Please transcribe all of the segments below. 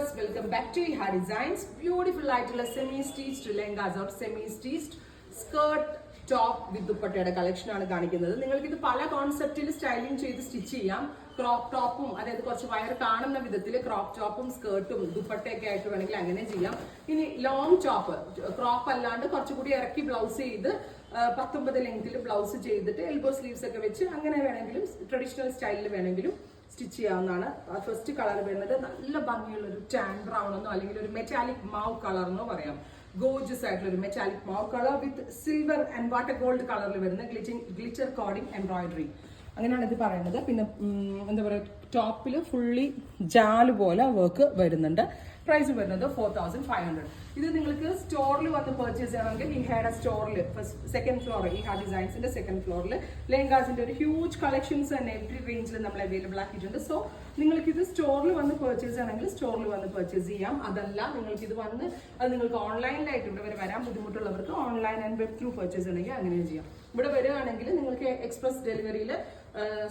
viewers, welcome back to Iha Designs. Beautiful ആയിട്ടുള്ള semi stitched lehengas or semi stitched skirt top with ദുപ്പട്ടയുടെ collection ആണ് കാണിക്കുന്നത്. നിങ്ങൾക്ക് ഇത് പല കോൺസെപ്റ്റിൽ സ്റ്റൈലിംഗ് ചെയ്ത് സ്റ്റിച്ച് ചെയ്യാം. ക്രോപ്പ് ടോപ്പും, അതായത് കുറച്ച് വയർ കാണുന്ന വിധത്തിൽ ക്രോപ്പ് ടോപ്പും സ്കേർട്ടും ദുപ്പട്ടയൊക്കെ ആയിട്ട് വേണമെങ്കിൽ അങ്ങനെ ചെയ്യാം. ഇനി ലോങ് ടോപ്പ്, ക്രോപ്പ് അല്ലാണ്ട് കുറച്ചുകൂടി ഇറക്കി ബ്ലൗസ് ചെയ്ത് 19 ലെങ്തിൽ ബ്ലൗസ് ചെയ്തിട്ട് എൽബോ സ്ലീവ്സ് ഒക്കെ വെച്ച് അങ്ങനെ വേണമെങ്കിലും ട്രഡീഷണൽ സ്റ്റൈലിൽ വേണമെങ്കിലും സ്റ്റിച്ച് ചെയ്യാവുന്നതാണ്. ഫസ്റ്റ് കളർ വരുന്നത് നല്ല ഭംഗിയുള്ള ഒരു ടാൻ ബ്രൗൺ എന്നോ അല്ലെങ്കിൽ ഒരു മെറ്റാലിക് മാവ് കളർ എന്നോ പറയാം. ഗോർജസ് ആയിട്ടുള്ള ഒരു മെറ്റാലിക് മാവ് colour with silver and water gold കളറിൽ വരുന്ന ഗ്ലിറ്റർ കോഡിംഗ് എംബ്രോയിഡറി, അങ്ങനെയാണ് ഇത് പറയുന്നത്. പിന്നെ എന്താ പറയുക, ടോപ്പിൽ ഫുള്ളി ജാല് പോലെ വർക്ക് വരുന്നുണ്ട്. പ്രൈസ് വരുന്നത് 4500. ഇത് നിങ്ങൾക്ക് സ്റ്റോറിൽ വന്ന് പർച്ചേസ് ചെയ്യണമെങ്കിൽ ഇഹയുടെ സ്റ്റോറിൽ സെക്കൻഡ് ഫ്ലോർ, ഇഹ ഡിസൈൻസിന്റെ സെക്കൻഡ് ഫ്ലോറിൽ ലെഹങ്കാസിന്റെ ഒരു ഹ്യൂജ് കളക്ഷൻസ് തന്നെ എവറി റേഞ്ചിൽ നമ്മൾ അവൈലബിൾ ആക്കിയിട്ടുണ്ട്. സോ നിങ്ങൾക്ക് ഇത് സ്റ്റോറിൽ വന്ന് പർച്ചേസ് ചെയ്യണമെങ്കിൽ സ്റ്റോറിൽ വന്ന് പർച്ചേസ് ചെയ്യാം. അതല്ല നിങ്ങൾക്ക് ഇത് വന്ന് അത് നിങ്ങൾക്ക് ഓൺലൈനിലായിട്ട് ഇവിടെ വരെ വരാൻ ബുദ്ധിമുട്ടുള്ളവർക്ക് online and web through purchase ചെയ്യണമെങ്കിൽ അങ്ങനെ ചെയ്യാം. ഇവിടെ വരികയാണെങ്കിൽ നിങ്ങൾക്ക് എക്സ്പ്രസ് ഡെലിവറിയിൽ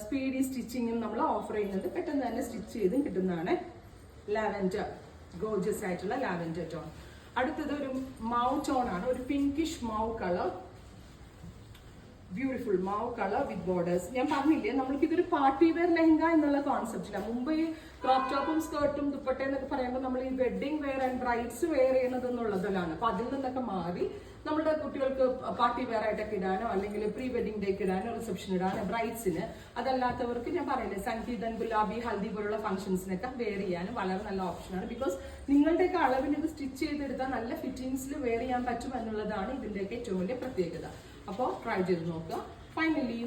സ്പീഡി സ്റ്റിച്ചിങ്ങും നമ്മൾ ഓഫർ ചെയ്യുന്നുണ്ട്. പെട്ടെന്ന് തന്നെ സ്റ്റിച്ച് ചെയ്തും കിട്ടുന്നതാണ്. ലാവൻഡർ, ഗോർജസ് ആയിട്ടുള്ള ലാവൻഡർ ടോൺ. അടുത്തത് ഒരു മാവ് ടോൺ ആണ്, ഒരു പിങ്കിഷ് മാവ് കളർ, ബ്യൂട്ടിഫുൾ മാവ് കളർ വിത്ത് ബോർഡേഴ്സ്. ഞാൻ പറഞ്ഞില്ലേ, നമ്മൾക്ക് ഇതൊരു പാർട്ടി വെയർ ലെഹങ്ക എന്നുള്ള കോൺസെപ്റ്റിലാണ്. മുമ്പ് ഈ ക്രോപ്പ് ടോപ്പും സ്കേർട്ടും ദുപ്പട്ട എന്നൊക്കെ പറയുമ്പോൾ നമ്മൾ ഈ wedding wear and brides wear ചെയ്യണത് എന്നുള്ളതിലാണ്. അപ്പൊ അതിൽ നിന്നൊക്കെ മാറി നമ്മുടെ കുട്ടികൾക്ക് പാർട്ടി വെയർ ആയിട്ടൊക്കെ ഇടാനോ അല്ലെങ്കിൽ പ്രീ വെഡിങ് ഡേക്ക് ഇടാനോ റിസപ്ഷൻ ഇടാനോ ബ്രൈഡ്സിന്, അതല്ലാത്തവർക്ക് ഞാൻ പറയില്ലേ സംഗീതൻ, ഗുലാബി, ഹൽദി പോലുള്ള ഫംഗ്ഷൻസിനൊക്കെ വെയർ ചെയ്യാനും വളരെ നല്ല ഓപ്ഷനാണ്. ബിക്കോസ് നിങ്ങളുടെയൊക്കെ അളവിന് ഇത് സ്റ്റിച്ച് ചെയ്തെടുത്താൽ നല്ല ഫിറ്റിങ്സിൽ വെയർ ചെയ്യാൻ പറ്റും എന്നുള്ളതാണ് ഇതിന്റെയൊക്കെ ഏറ്റവും വലിയ പ്രത്യേകത. അപ്പോൾ ട്രൈ ചെയ്ത് നോക്കുക. ഫൈനലി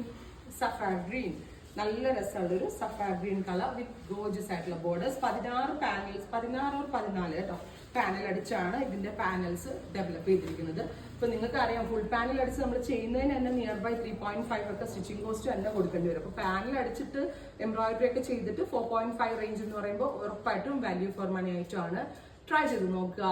സഫാർ ഗ്രീൻ, നല്ല രസമുള്ള ഒരു സഫാർ ഗ്രീൻ കളർ വിത്ത് ഗോർജസ് ആയിട്ടുള്ള ബോർഡേഴ്സ്. 16 പാനൽസ്, 14 or 14 കേട്ടോ പാനൽ അടിച്ചാണ് ഇതിന്റെ പാനൽസ് ഡെവലപ്പ് ചെയ്തിരിക്കുന്നത്. ഇപ്പൊ നിങ്ങൾക്ക് അറിയാം, ഫുൾ പാനൽ അടിച്ച് നമ്മൾ ചെയ്യുന്നതിന് തന്നെ നിയർ ബൈ 3.5 ഒക്കെ സ്റ്റിച്ചിങ് കോസ്റ്റ് തന്നെ കൊടുക്കേണ്ടി വരും. അപ്പൊ പാനൽ അടിച്ചിട്ട് എംബ്രോയിഡറി ഒക്കെ ചെയ്തിട്ട് 4.5 റേഞ്ച് എന്ന് പറയുമ്പോൾ ഉറപ്പായിട്ടും വാല്യൂ ഫോർ മണി ആയിട്ടാണ്. ട്രൈ ചെയ്ത് നോക്കുക.